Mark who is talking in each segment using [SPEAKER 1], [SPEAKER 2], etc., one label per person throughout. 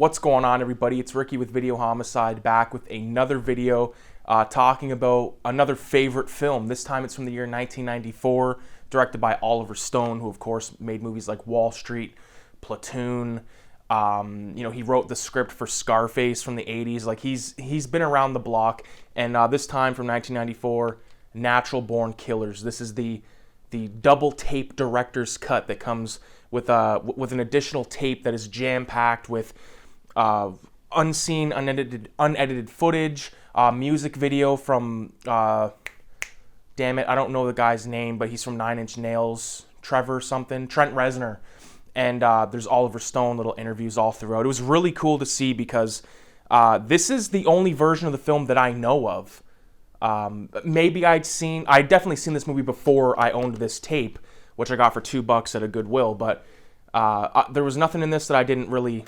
[SPEAKER 1] What's going on, everybody? It's Ricky with Video Homicide, back with another video talking about another favorite film. This time it's from the year 1994, directed by Oliver Stone, who of course made movies like Wall Street, Platoon. He wrote the script for Scarface from the 80s. Like he's been around the block. And this time from 1994, Natural Born Killers. This is the double tape director's cut that comes with an additional tape that is jam-packed with unseen, unedited footage, music video from, damn it, I don't know the guy's name, but he's from 9 Inch Nails, Trent Reznor, and there's Oliver Stone little interviews all throughout. It was really cool to see because this is the only version of the film that I know of. I'd definitely seen this movie before I owned this tape, which I got for $2 at a Goodwill, but there was nothing in this that I didn't really,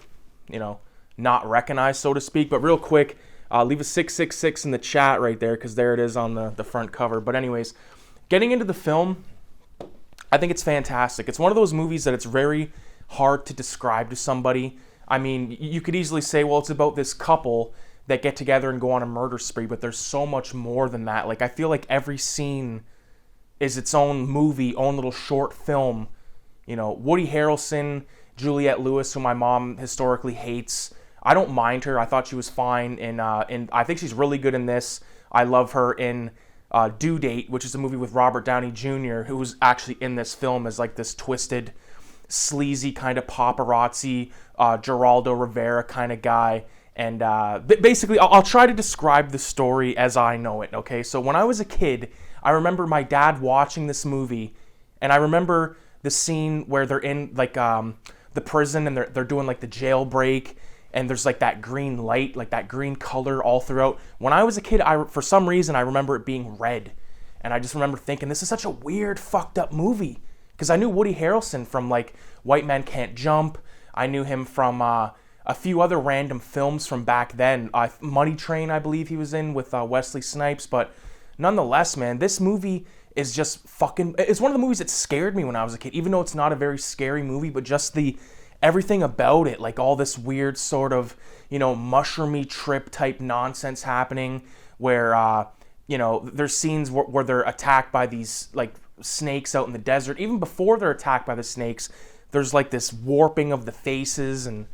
[SPEAKER 1] not recognize, so to speak. But real quick, leave a 666 in the chat right there, because there it is on the front cover. But anyways, getting into the film, I think it's fantastic. It's one of those movies that it's very hard to describe to somebody. I mean, you could easily say, well, it's about this couple that get together and go on a murder spree, but there's so much more than that. Like, I feel like every scene is its own movie, own little short film. Woody Harrelson, Juliette Lewis, who my mom historically hates. I don't mind her. I thought she was fine, and I think she's really good in this. I love her in Due Date, which is a movie with Robert Downey Jr., who was actually in this film as like this twisted, sleazy kind of paparazzi, Geraldo Rivera kind of guy. And basically, I'll try to describe the story as I know it, okay? So when I was a kid, I remember my dad watching this movie, and I remember the scene where they're in like the prison and they're doing like the jailbreak, and there's like that green light, like that green color all throughout. When I was a kid, for some reason I remember it being red, and I just remember thinking, this is such a weird, fucked up movie, because I knew Woody Harrelson from like White Man Can't Jump. I knew him from a few other random films from back then. Money Train, I believe he was in with Wesley Snipes, but nonetheless, man, this movie is just fucking, it's one of the movies that scared me when I was a kid, even though it's not a very scary movie, but just everything about it, like all this weird sort of, mushroomy trip type nonsense happening where, there's scenes where they're attacked by these like snakes out in the desert. Even before they're attacked by the snakes, there's like this warping of the faces and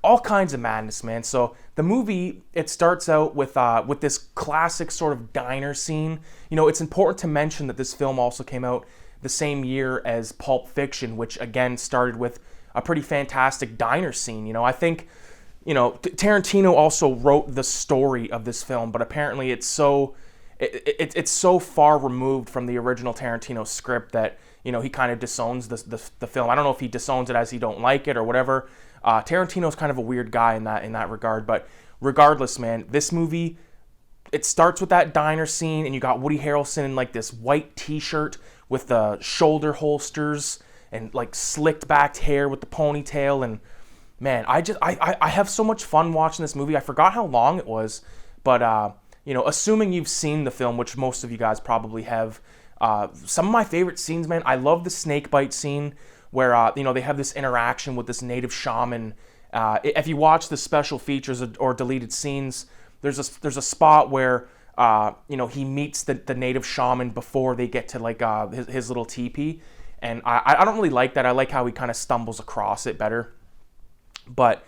[SPEAKER 1] all kinds of madness, man. So the movie, it starts out with this classic sort of diner scene. It's important to mention that this film also came out the same year as Pulp Fiction, which again started with a pretty fantastic diner scene. I think, Tarantino also wrote the story of this film, but apparently it's so far removed from the original Tarantino script that, he kind of disowns the film. I don't know if he disowns it as he don't like it or whatever. Tarantino's kind of a weird guy in that regard, but regardless, man, this movie, it starts with that diner scene, and you got Woody Harrelson in like this white t-shirt with the shoulder holsters and like slicked back hair with the ponytail, and man, I have so much fun watching this movie. I forgot how long it was, but assuming you've seen the film, which most of you guys probably have, some of my favorite scenes, man, I love the snake bite scene where they have this interaction with this native shaman. If you watch the special features or deleted scenes, there's a spot where he meets the native shaman before they get to like his little teepee, and I don't really like that. I like how he kind of stumbles across it better. But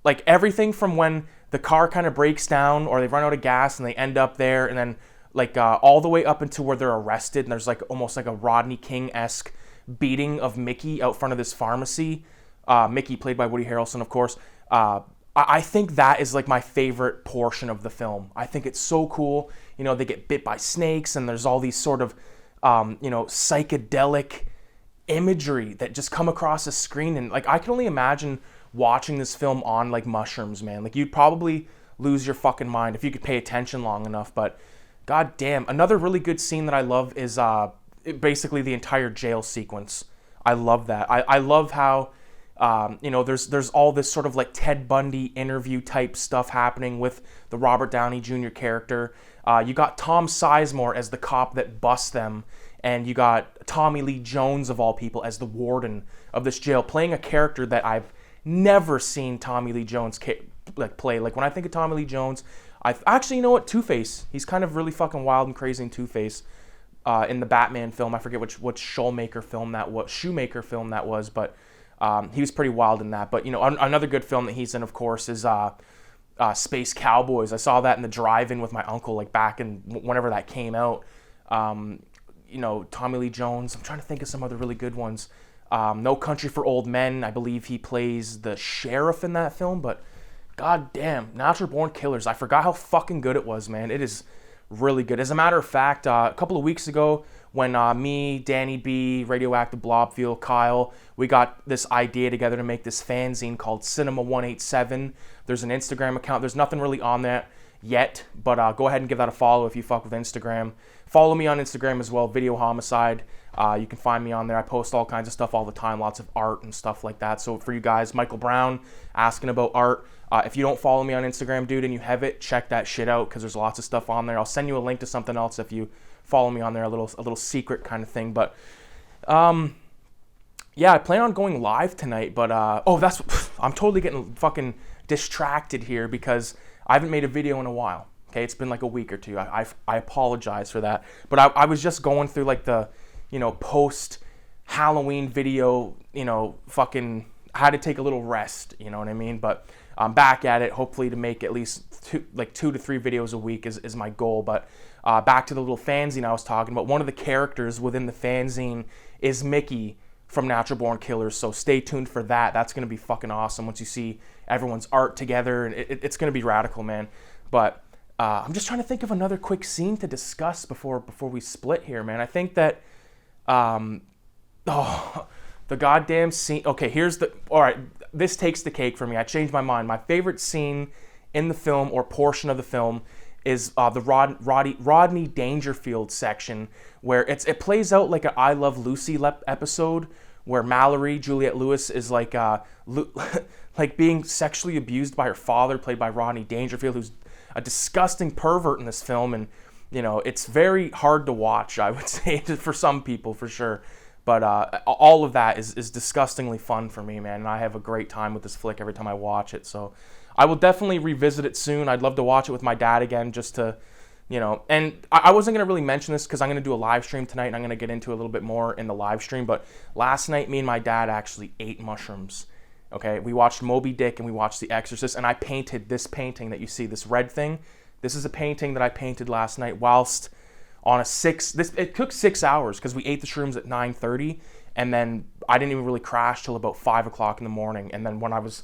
[SPEAKER 1] like everything from when the car kind of breaks down or they run out of gas and they end up there, and then like all the way up until where they're arrested, and there's like almost like a Rodney King-esque beating of Mickey out front of this pharmacy. Mickey played by Woody Harrelson, of course. I think that is like my favorite portion of the film. I think it's so cool. They get bit by snakes, and there's all these sort of, psychedelic imagery that just come across the screen. And like, I can only imagine watching this film on like mushrooms, man. Like, you'd probably lose your fucking mind if you could pay attention long enough. But god damn, another really good scene that I love is basically the entire jail sequence. I love that. I love how there's all this sort of like Ted Bundy interview type stuff happening with the Robert Downey Jr. character. You got Tom Sizemore as the cop that busts them, and you got Tommy Lee Jones, of all people, as the warden of this jail, playing a character that I've never seen Tommy Lee Jones play. Like when I think of Tommy Lee Jones, I actually, you know what, Two-Face. He's kind of really fucking wild and crazy in Two-Face. In the Batman film, I forget which Shoemaker film that was, but he was pretty wild in that. But you know, another good film that he's in, of course, is Space Cowboys. I saw that in the drive-in with my uncle, like back in whenever that came out. You know, Tommy Lee Jones. I'm trying to think of some other really good ones. No Country for Old Men. I believe he plays the sheriff in that film. But god damn, Natural Born Killers. I forgot how fucking good it was, man. It is really good. As a matter of fact, a couple of weeks ago, when me, Danny B, Radioactive Blobfield, Kyle, we got this idea together to make this fanzine called Cinema 187. There's an Instagram account. There's nothing really on that yet, but go ahead and give that a follow if you fuck with Instagram. Follow me on Instagram as well, Video Homicide. You can find me on there. I post all kinds of stuff all the time, lots of art and stuff like that. So for you guys, Michael Brown asking about art. If you don't follow me on Instagram, dude, and you have it, check that shit out because there's lots of stuff on there. I'll send you a link to something else if you follow me on there, a little secret kind of thing. But yeah, I plan on going live tonight. But I'm totally getting fucking distracted here because I haven't made a video in a while. Okay, it's been like a week or two. I apologize for that. But I was just going through like the, you know, post Halloween video, you know, fucking had to take a little rest, you know what I mean? But I'm back at it, hopefully to make at least 2 to 3 videos a week is my goal. But back to the little fanzine I was talking about. One of the characters within the fanzine is Mickey from Natural Born Killers, so stay tuned for that. That's going to be fucking awesome once you see everyone's art together, and it's going to be radical, man. But I'm just trying to think of another quick scene to discuss before we split here, man. I think that, the goddamn scene. Okay, all right, this takes the cake for me. I changed my mind. My favorite scene in the film or portion of the film is the Rodney Dangerfield section, where it plays out like an I Love Lucy episode, where Mallory, Juliette Lewis, is like like being sexually abused by her father, played by Rodney Dangerfield, who's a disgusting pervert in this film. And you know, it's very hard to watch, I would say, for some people, for sure. But all of that is disgustingly fun for me, man. And I have a great time with this flick every time I watch it. So I will definitely revisit it soon. I'd love to watch it with my dad again, just to, you know. And I wasn't going to really mention this because I'm going to do a live stream tonight, and I'm going to get into a little bit more in the live stream. But last night, me and my dad actually ate mushrooms. Okay, we watched Moby Dick and we watched The Exorcist, and I painted this painting that you see, this red thing. This is a painting that I painted last night whilst on it took 6 hours because we ate the shrooms at 9:30, and then I didn't even really crash till about 5 o'clock in the morning. And then when I was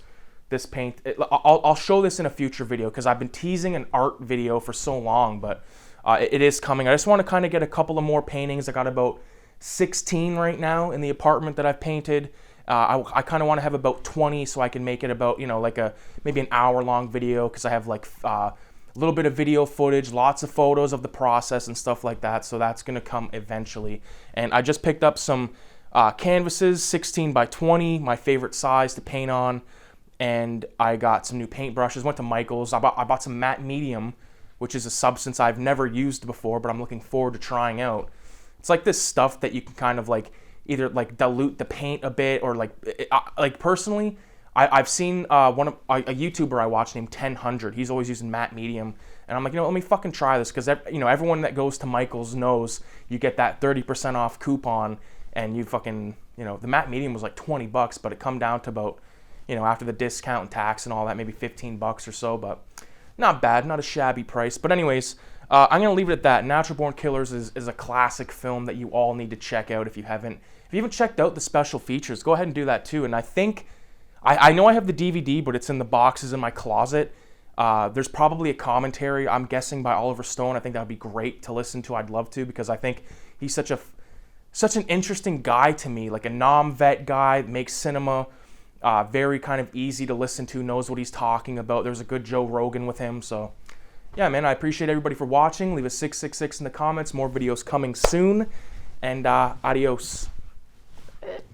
[SPEAKER 1] I'll show this in a future video because I've been teasing an art video for so long, but it is coming. I just want to kind of get a couple of more paintings. I got about 16 right now in the apartment that I've painted. I kind of want to have about 20 so I can make it about, you know, like maybe an hour-long video because I have like a little bit of video footage, lots of photos of the process and stuff like that. So that's going to come eventually. And I just picked up some canvases, 16 by 20, my favorite size to paint on. And I got some new paintbrushes, went to Michael's. I bought some matte medium, which is a substance I've never used before, but I'm looking forward to trying out. It's like this stuff that you can kind of like either like dilute the paint a bit or like personally, I've seen a YouTuber I watch named 1000. He's always using matte medium. And I'm like, you know, let me fucking try this because, you know, everyone that goes to Michael's knows you get that 30% off coupon and you fucking, you know, the matte medium was like $20, but it come down to about, you know, after the discount and tax and all that, maybe $15 or so, but not bad, not a shabby price. But anyways, I'm going to leave it at that. Natural Born Killers is a classic film that you all need to check out if you haven't checked out the special features. Go ahead and do that too. And I think, I know I have the DVD, but it's in the boxes in my closet. There's probably a commentary, I'm guessing, by Oliver Stone. I think that would be great to listen to. I'd love to because I think he's such an interesting guy to me, like a non-vet guy, makes cinema very kind of easy to listen to, knows what he's talking about. There's a good Joe Rogan with him. So yeah, man, I appreciate everybody for watching. Leave a 666 in the comments. More videos coming soon. And adios.